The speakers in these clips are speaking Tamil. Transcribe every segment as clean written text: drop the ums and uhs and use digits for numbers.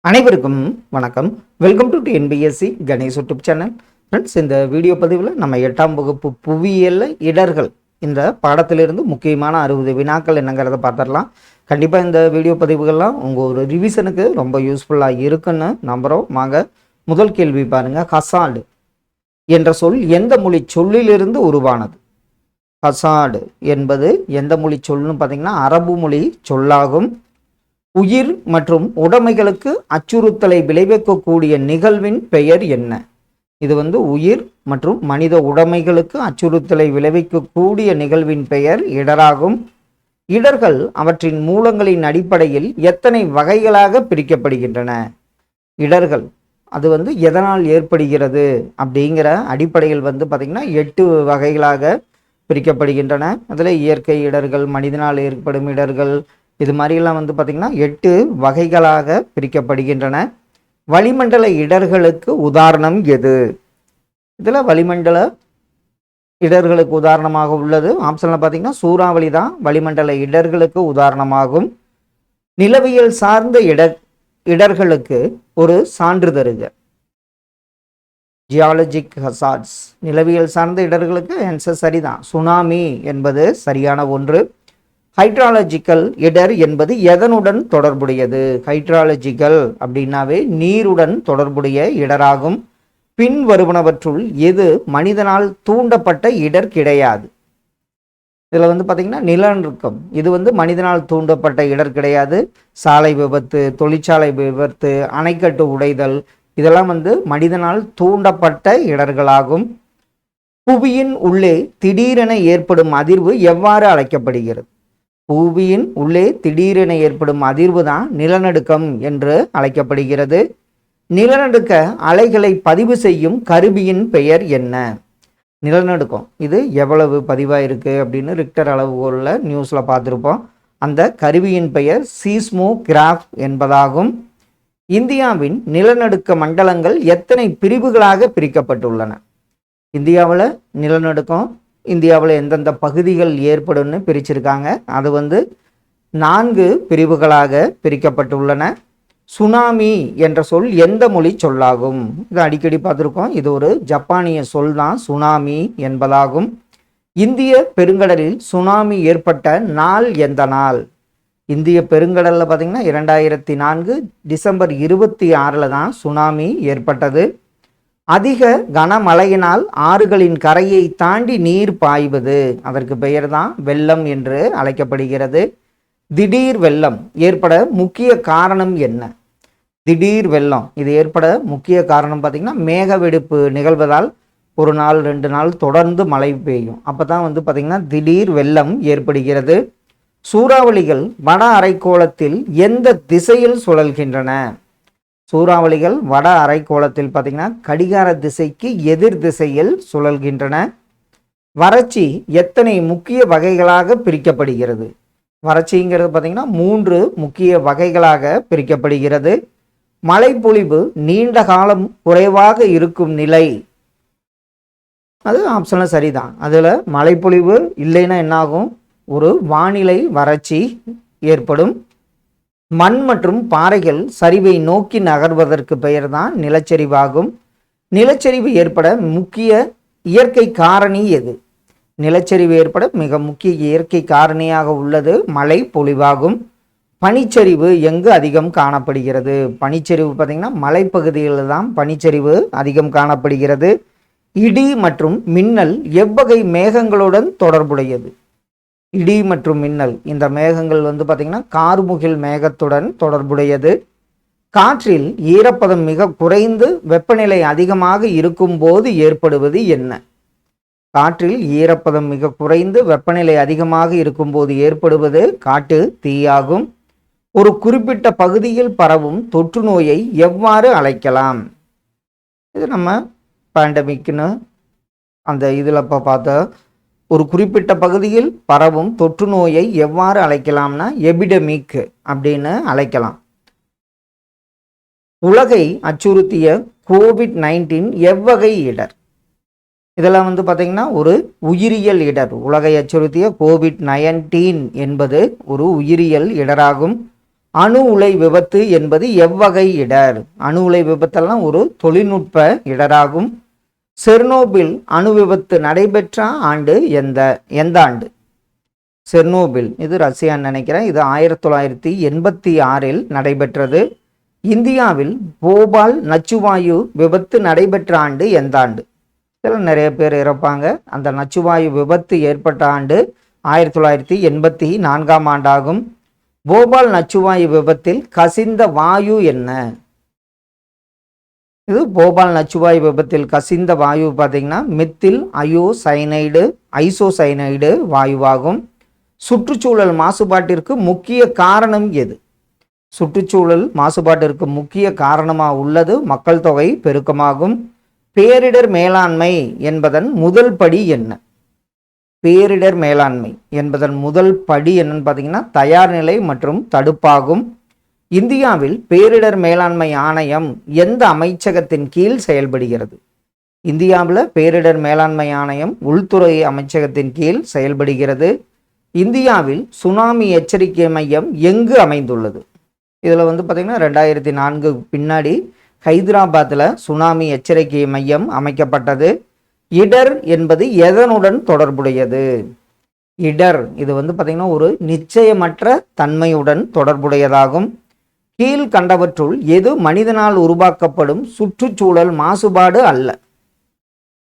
அனைவருக்கும் வணக்கம். Welcome to NPSC Ganesh YouTube channel. Friends, இந்த வீடியோ பதிவில் நம்ம 8ஆம் வகுப்பு புவியியல் இடர்கள் இந்த பாடத்திலிருந்து முக்கியமான 60 வினாக்கள் என்னங்கிறத பார்த்துடலாம். கண்டிப்பாக இந்த வீடியோ பதிவுகள்லாம் உங்கள் ஒரு ரிவிஷனுக்கு ரொம்ப யூஸ்ஃபுல்லாக இருக்குன்னு நம்புகிறோம். வாங்க முதல் கேள்வி பாருங்கள். ஹசாடு என்ற சொல் எந்த மொழி சொல்லிலிருந்து உருவானது? ஹசாடு என்பது எந்த மொழி சொல்லுன்னு பார்த்தீங்கன்னா அரபு மொழி சொல்லாகும். உயிர் மற்றும் உடைமைகளுக்கு அச்சுறுத்தலை விளைவிக்கக்கூடிய நிகழ்வின் பெயர் என்ன? இது உயிர் மற்றும் மனித உடைமைகளுக்கு அச்சுறுத்தலை விளைவிக்கக்கூடிய நிகழ்வின் பெயர் இடராகும். இடர்கள் அவற்றின் மூலங்களின் அடிப்படையில் எத்தனை வகைகளாக பிரிக்கப்படுகின்றன? இடர்கள் அது எதனால் ஏற்படுகிறது அப்படிங்கிற அடிப்படையில் பார்த்திங்கன்னா 8 வகைகளாக பிரிக்கப்படுகின்றன. அதில் இயற்கை இடர்கள், மனிதனால் ஏற்படும் இடர்கள், இது மாதிரிலாம் பார்த்திங்கன்னா 8 வகைகளாக பிரிக்கப்படுகின்றன. வளிமண்டல இடர்களுக்கு உதாரணம் எது? இதில் வளிமண்டல இடர்களுக்கு உதாரணமாக உள்ளது ஆப்ஷனில் பார்த்திங்கன்னா சூறாவளி தான் வளிமண்டல இடர்களுக்கு உதாரணமாகும். நிலவியல் சார்ந்த இடர்களுக்கு ஒரு சான்று தருக. ஜியாலஜிக் ஹசார்ட்ஸ், நிலவியல் சார்ந்த இடர்களுக்கு ஆன்சர் சரிதான், சுனாமி என்பது சரியான ஒன்று. ஹைட்ராலஜிக்கல் இடர் என்பது எதனுடன் தொடர்புடையது? ஹைட்ராலஜிக்கல் அப்படின்னாவே நீருடன் தொடர்புடைய இடராகும். பின் வருவனவற்றுள் எது மனிதனால் தூண்டப்பட்ட இடர் கிடையாது? இதில் பார்த்தீங்கன்னா நிலநடுக்கம், இது மனிதனால் தூண்டப்பட்ட இடர் கிடையாது. சாலை விபத்து, தொழிற்சாலை விபத்து, அணைக்கட்டு உடைதல், இதெல்லாம் மனிதனால் தூண்டப்பட்ட இடர்களாகும். புவியின் உள்ளே திடீரென ஏற்படும் அதிர்வு எவ்வாறு அழைக்கப்படுகிறது? புவியின் உள்ளே திடீரென ஏற்படும் அதிர்வு தான் நிலநடுக்கம் என்று அழைக்கப்படுகிறது. நிலநடுக்க அலைகளை பதிவு செய்யும் கருவியின் பெயர் என்ன? நிலநடுக்கம் இது எவ்வளவு பதிவாயிருக்கு அப்படின்னு ரிக்டர் அளவுகோலில் நியூஸில் பார்த்துருப்போம். அந்த கருவியின் பெயர் சீஸ்மோகிராஃப் என்பதாகும். இந்தியாவின் நிலநடுக்க மண்டலங்கள் எத்தனை பிரிவுகளாக பிரிக்கப்பட்டுள்ளன? இந்தியாவில் நிலநடுக்கம் இந்தியாவில் எந்தெந்த பகுதிகள் ஏற்படும்னு பிரிச்சிருக்காங்க. அது 4 பிரிவுகளாக பிரிக்கப்பட்டுள்ளன. சுனாமி என்ற சொல் எந்த மொழி சொல்லாகும்? இது அடிக்கடி பார்த்துருக்கோம். இது ஒரு ஜப்பானிய சொல் தான், சுனாமி என்பதாகும். இந்திய பெருங்கடலில் சுனாமி ஏற்பட்ட நாள் எந்த நாள்? இந்திய பெருங்கடலில் பார்த்திங்கன்னா 2004 டிசம்பர் 26 தான் சுனாமி ஏற்பட்டது. அதிக கனமழையினால் ஆறுகளின் கரையை தாண்டி நீர் பாய்வது, அதற்கு பெயர் தான் வெள்ளம் என்று அழைக்கப்படுகிறது. திடீர் வெள்ளம் ஏற்பட முக்கிய காரணம் என்ன? திடீர் வெள்ளம் இது ஏற்பட முக்கிய காரணம் பார்த்திங்கன்னா மேகவெடிப்பு நிகழ்வதால் ஒரு நாள் 2 நாள் தொடர்ந்து மழை பெய்யும். அப்போ தான் பார்த்திங்கன்னா திடீர் வெள்ளம் ஏற்படுகிறது. சூறாவளிகள் வட அரைக்கோளத்தில் எந்த திசையில் சுழல்கின்றன? சூறாவளிகள் வட அரைக்கோளத்தில் பார்த்திங்கன்னா கடிகார திசைக்கு எதிர் திசையில் சுழல்கின்றன. வறட்சி எத்தனை முக்கிய வகைகளாக பிரிக்கப்படுகிறது? வறட்சிங்கிறது பார்த்திங்கன்னா 3 முக்கிய வகைகளாக பிரிக்கப்படுகிறது. மழைப்பொழிவு நீண்ட காலம் குறைவாக இருக்கும் நிலை, அது ஆப்ஷனில் சரிதான். அதில் மழைப்பொழிவு இல்லைன்னா என்னாகும்? ஒரு வானிலை வறட்சி ஏற்படும். மண் மற்றும் பாறைகள் சரிவை நோக்கி நகர்வதற்கு பெயர் தான் நிலச்சரிவாகும். நிலச்சரிவு ஏற்பட முக்கிய இயற்கை காரணி எது? நிலச்சரிவு ஏற்பட மிக முக்கிய இயற்கை காரணியாக உள்ளது மழை பொழிவாகும். பனிச்சரிவு எங்கு அதிகம் காணப்படுகிறது? பனிச்சரிவு பார்த்திங்கன்னா மலைப்பகுதிகளில் தான் பனிச்சரிவு அதிகம் காணப்படுகிறது. இடி மற்றும் மின்னல் எவ்வகை மேகங்களுடன் தொடர்புடையது? இடி மற்றும் மின்னல் இந்த மேகங்கள் பார்த்திங்கன்னா கார்முகில் மேகத்துடன் தொடர்புடையது. காற்றில் ஈரப்பதம் மிக குறைந்து வெப்பநிலை அதிகமாக இருக்கும் போது ஏற்படுவது என்ன? காற்றில் ஈரப்பதம் மிக குறைந்து வெப்பநிலை அதிகமாக இருக்கும்போது ஏற்படுவது காட்டு தீயாகும். ஒரு குறிப்பிட்ட பகுதியில் பரவும் தொற்று நோயை எவ்வாறு அழைக்கலாம்? இது நம்ம பேண்டமிக்னு அந்த இதில் பார்த்த ஒரு குறிப்பிட்ட பகுதியில் பரவும் தொற்று நோயை எவ்வாறு அழைக்கலாம்னா எபிடமிக் அப்படின்னு அழைக்கலாம். உலகை அச்சுறுத்திய COVID-19 எவ்வகை இடர்? இதெல்லாம் பார்த்தீங்கன்னா ஒரு உயிரியல் இடர். உலகை அச்சுறுத்திய COVID-19 என்பது ஒரு உயிரியல் இடராகும். அணு உலை விபத்து என்பது எவ்வகை இடர்? அணு உலை விபத்தெல்லாம் ஒரு தொழில்நுட்ப இடராகும். செர்னோபில் அணு விபத்து நடைபெற்ற ஆண்டு எந்த ஆண்டு? செர்னோபில் இது ரஷ்யான்னு நினைக்கிறேன். இது 1986 நடைபெற்றது. இந்தியாவில் போபால் நச்சுவாயு விபத்து நடைபெற்ற ஆண்டு எந்த ஆண்டு? இதில் நிறைய பேர் இறப்பாங்க. அந்த நச்சுவாயு விபத்து ஏற்பட்ட ஆண்டு 1984 ஆண்டாகும். போபால் நச்சுவாயு விபத்தில் கசிந்த வாயு என்ன? இது போபால் நச்சுவாயு விபத்தில் கசிந்த வாயு பார்த்தீங்கன்னா மெத்தில் ஐசோசைனைடு வாயுவாகும். சுற்றுச்சூழல் மாசுபாட்டிற்கு முக்கிய காரணம் எது? சுற்றுச்சூழல் மாசுபாட்டிற்கு முக்கிய காரணமாக உள்ளது மக்கள் தொகை பெருக்கமாகும். பேரிடர் மேலாண்மை என்பதன் முதல் படி என்ன? பேரிடர் மேலாண்மை என்பதன் முதல் படி என்னன்னு பார்த்தீங்கன்னா தயார் நிலை மற்றும் தடுப்பாகும். இந்தியாவில் பேரிடர் மேலாண்மை ஆணையம் எந்த அமைச்சகத்தின் கீழ் செயல்படுகிறது? இந்தியாவில் பேரிடர் மேலாண்மை ஆணையம் உள்துறை அமைச்சகத்தின் கீழ் செயல்படுகிறது. இந்தியாவில் சுனாமி எச்சரிக்கை மையம் எங்கு அமைந்துள்ளது? இதில் பார்த்திங்கன்னா 2004 பின்னாடி ஹைதராபாத்தில் சுனாமி எச்சரிக்கை மையம் அமைக்கப்பட்டது. இடர் என்பது எதனுடன் தொடர்புடையது? இடர் இது பார்த்திங்கன்னா ஒரு நிச்சயமற்ற தன்மையுடன் தொடர்புடையதாகும். கீழ்கண்டவற்றுள் எது மனிதனால் உருவாக்கப்படும் சுற்றுச்சூழல் மாசுபாடு அல்ல?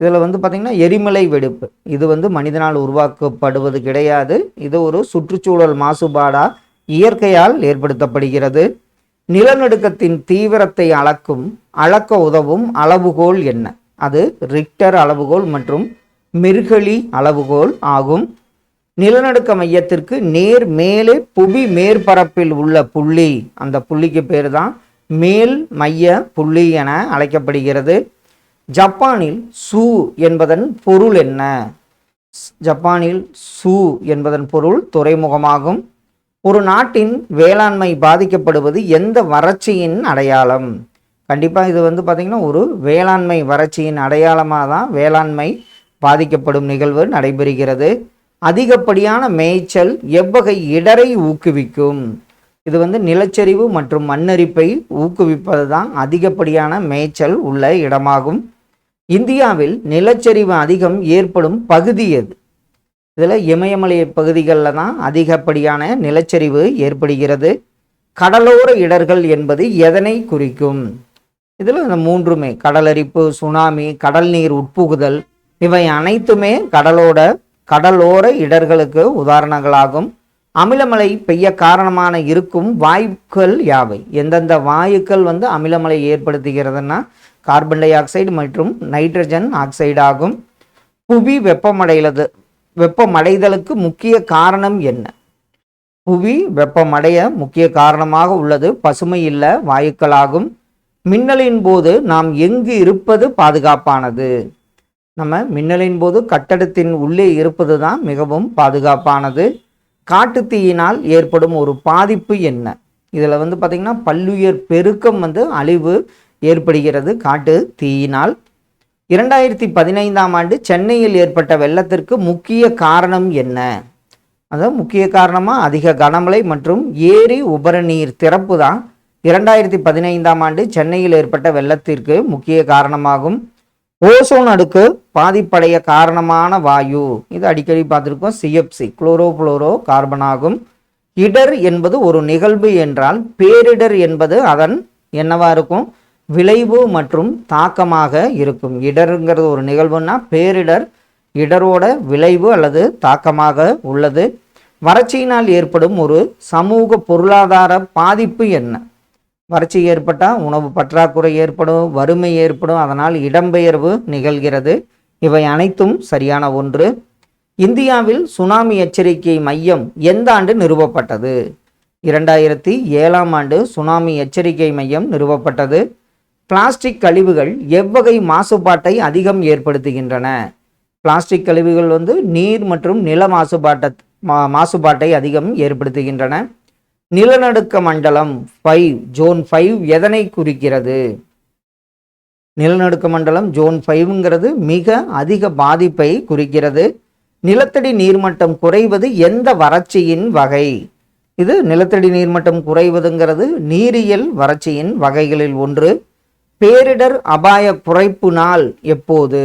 இதில் பார்த்திங்கன்னா எரிமலை வெடிப்பு இது மனிதனால் உருவாக்கப்படுவது கிடையாது. இது ஒரு சுற்றுச்சூழல் மாசுபாடாக இயற்கையால் ஏற்படுத்தப்படுகிறது. நிலநடுக்கத்தின் தீவிரத்தை அளக்க உதவும் அளவுகோல் என்ன? அது ரிக்டர் அளவுகோல் மற்றும் மெர்கலி அளவுகோல் ஆகும். நிலநடுக்க மையத்திற்கு நேர் மேலே புவி மேற்பரப்பில் உள்ள புள்ளி, அந்த புள்ளிக்கு பேர் தான் மேல் மைய புள்ளி என அழைக்கப்படுகிறது. ஜப்பானில் சூ என்பதன் பொருள் என்ன? ஜப்பானில் சூ என்பதன் பொருள் துறைமுகமாகும். ஒரு நாட்டின் வேளாண்மை பாதிக்கப்படுவது எந்த வறட்சியின் அடையாளம்? கண்டிப்பாக இது பார்த்திங்கன்னா ஒரு வேளாண்மை வறட்சியின் அடையாளமாக தான் வேளாண்மை பாதிக்கப்படும் நிகழ்வு நடைபெறுகிறது. அதிகப்படியான மேய்ச்சல் எவ்வகை இடரை ஊக்குவிக்கும்? இது நிலச்சரிவு மற்றும் மண்ணரிப்பை ஊக்குவிப்பது தான் அதிகப்படியான மேய்ச்சல் உள்ள இடமாகும். இந்தியாவில் நிலச்சரிவு அதிகம் ஏற்படும் பகுதி எது? இதில் இமயமலை பகுதிகளில் தான் அதிகப்படியான நிலச்சரிவு ஏற்படுகிறது. கடலோர இடர்கள் என்பது எதனை குறிக்கும்? இதில் இந்த மூன்றுமே கடலரிப்பு, சுனாமி, கடல் நீர் உட்புகுதல் இவை அனைத்துமே கடலோர இடர்களுக்கு உதாரணங்களாகும். அமிலமழை பெய்ய காரணமான இருக்கும் வாயுக்கள் யாவை? எந்தெந்த வாயுக்கள் அமிலமழை ஏற்படுத்துகிறதுனா கார்பன் டை ஆக்சைடு மற்றும் நைட்ரஜன் ஆக்சைடு ஆகும். புவி வெப்பமடைதலுக்கு முக்கிய காரணம் என்ன? புவி வெப்பமடைய முக்கிய காரணமாக உள்ளது பசுமை இல்ல வாயுக்களாகும். மின்னலின் போது நாம் எங்கு இருப்பது பாதுகாப்பானது? நம்ம மின்னலின் போது கட்டடத்தின் உள்ளே இருப்பது தான் மிகவும் பாதுகாப்பானது. காட்டுத்தீயினால் ஏற்படும் ஒரு பாதிப்பு என்ன? இதில் பார்த்திங்கன்னா பல்லுயிர் பெருக்கம் அழிவு ஏற்படுகிறது காட்டு தீயினால். 2015 ஆண்டு சென்னையில் ஏற்பட்ட வெள்ளத்திற்கு முக்கிய காரணம் என்ன? அதாவது முக்கிய காரணமாக அதிக கனமழை மற்றும் ஏரி உபரிநீர் திறப்பு தான் 2015 ஆண்டு சென்னையில் ஏற்பட்ட வெள்ளத்திற்கு முக்கிய காரணமாகும். ஓசோன் அடுக்கு பாதிப்படைய காரணமான வாயு இது அடிக்கடி பார்த்துருக்கோம், CFC குளோரோஃப்ளோரோ கார்பன் ஆகும். இடர் என்பது ஒரு நிகழ்வு என்றால் பேரிடர் என்பது அதன் என்னவா இருக்கும்? விளைவு மற்றும் தாக்கமாக இருக்கும். இடருங்கிறது ஒரு நிகழ்வுன்னா பேரிடர் இடரோட விளைவு அல்லது தாக்கமாக உள்ளது. வறட்சியினால் ஏற்படும் ஒரு சமூக பொருளாதார பாதிப்பு என்ன? வறட்சி ஏற்பட்டால் உணவு பற்றாக்குறை ஏற்படும், வறுமை ஏற்படும், அதனால் இடம்பெயர்வு நிகழ்கிறது. இவை அனைத்தும் சரியான ஒன்று. இந்தியாவில் சுனாமி எச்சரிக்கை மையம் எந்த ஆண்டு நிறுவப்பட்டது? 2007 ஆண்டு சுனாமி எச்சரிக்கை மையம் நிறுவப்பட்டது. பிளாஸ்டிக் கழிவுகள் எவ்வகை மாசுபாட்டை அதிகம் ஏற்படுத்துகின்றன? பிளாஸ்டிக் கழிவுகள் நீர் மற்றும் நில மாசுபாட்டை அதிகம் ஏற்படுத்துகின்றன. நிலநடுக்க மண்டலம் 5 ஜோன் 5 எதனை குறிக்கிறது? நிலநடுக்க மண்டலம் ஜோன் 5ங்கிறது மிக அதிக பாதிப்பை குறிக்கிறது. நிலத்தடி நீர்மட்டம் குறைவது எந்த வறட்சியின் வகை? இது நிலத்தடி நீர்மட்டம் குறைவதுங்கிறது நீரியல் வறட்சியின் வகைகளில் ஒன்று. பேரிடர் அபாய குறைப்பு நாள் எப்போது?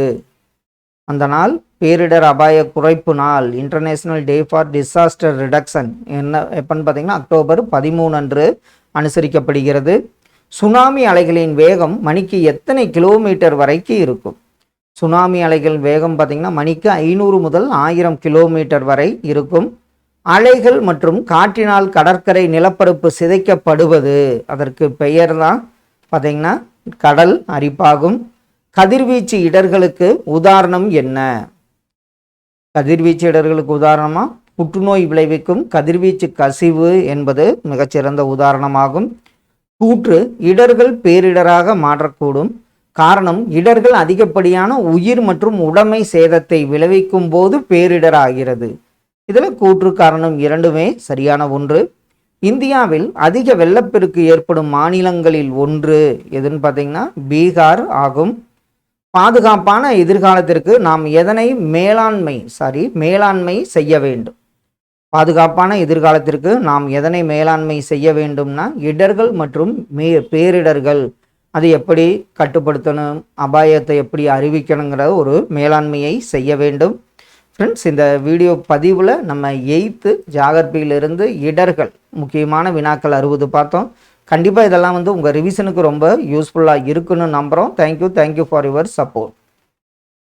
அந்த நாள் பேரிடர் அபாய குறைப்பு நாள், international day for disaster reduction, எப்பன்னு பார்த்தீங்கன்னா அக்டோபர் 13 அன்று அனுசரிக்கப்படுகிறது. சுனாமி அலைகளின் வேகம் மணிக்கு எத்தனை கிலோமீட்டர் வரைக்கும் இருக்கும்? சுனாமி அலைகள் வேகம் பார்த்திங்கன்னா மணிக்கு 500 முதல் 1000 கிலோமீட்டர் வரை இருக்கும். அலைகள் மற்றும் காற்றினால் கடற்கரை நிலப்பரப்பு சிதைக்கப்படுவது, அதற்கு பெயர் தான் பார்த்திங்கன்னா கடல் அரிப்பாகும். கதிர்வீச்சு இடர்களுக்கு உதாரணம் என்ன? கதிர்வீச்சு இடர்களுக்கு உதாரணமாக புற்றுநோய் விளைவிக்கும் கதிர்வீச்சு கசிவு என்பது மிகச்சிறந்த உதாரணமாகும். கூற்று இடர்கள் பேரிடராக மாறக்கூடும். காரணம் இடர்கள் அதிகப்படியான உயிர் மற்றும் உடைமை சேதத்தை விளைவிக்கும் போது பேரிடர் ஆகிறது. இதில் கூற்று காரணம் இரண்டுமே சரியான ஒன்று. இந்தியாவில் அதிக வெள்ளப்பெருக்கு ஏற்படும் மாநிலங்களில் ஒன்று எதுன்னு பார்த்தீங்கன்னா பீகார் ஆகும். பாதுகாப்பான எதிர்காலத்திற்கு நாம் எதனை மேலாண்மை செய்ய வேண்டும்? பாதுகாப்பான எதிர்காலத்திற்கு நாம் எதனை மேலாண்மை செய்ய வேண்டும்னா இடர்கள் மற்றும் பேரிடர்கள், அதை எப்படி கட்டுப்படுத்தணும், அபாயத்தை எப்படி அறிவிக்கணுங்கிற ஒரு மேலாண்மையை செய்ய வேண்டும். ஃப்ரெண்ட்ஸ், இந்த வீடியோ பதிவில் நம்ம 8th ஜாகிரபியிலிருந்து இடர்கள் முக்கியமான வினாக்கள் 60 பார்த்தோம். கண்டிப்பாக இதெல்லாம் உங்கள் ரிவிஷனுக்கு ரொம்ப யூஸ்ஃபுல்லாக இருக்குன்னு நம்புகிறோம். Thank you for your support.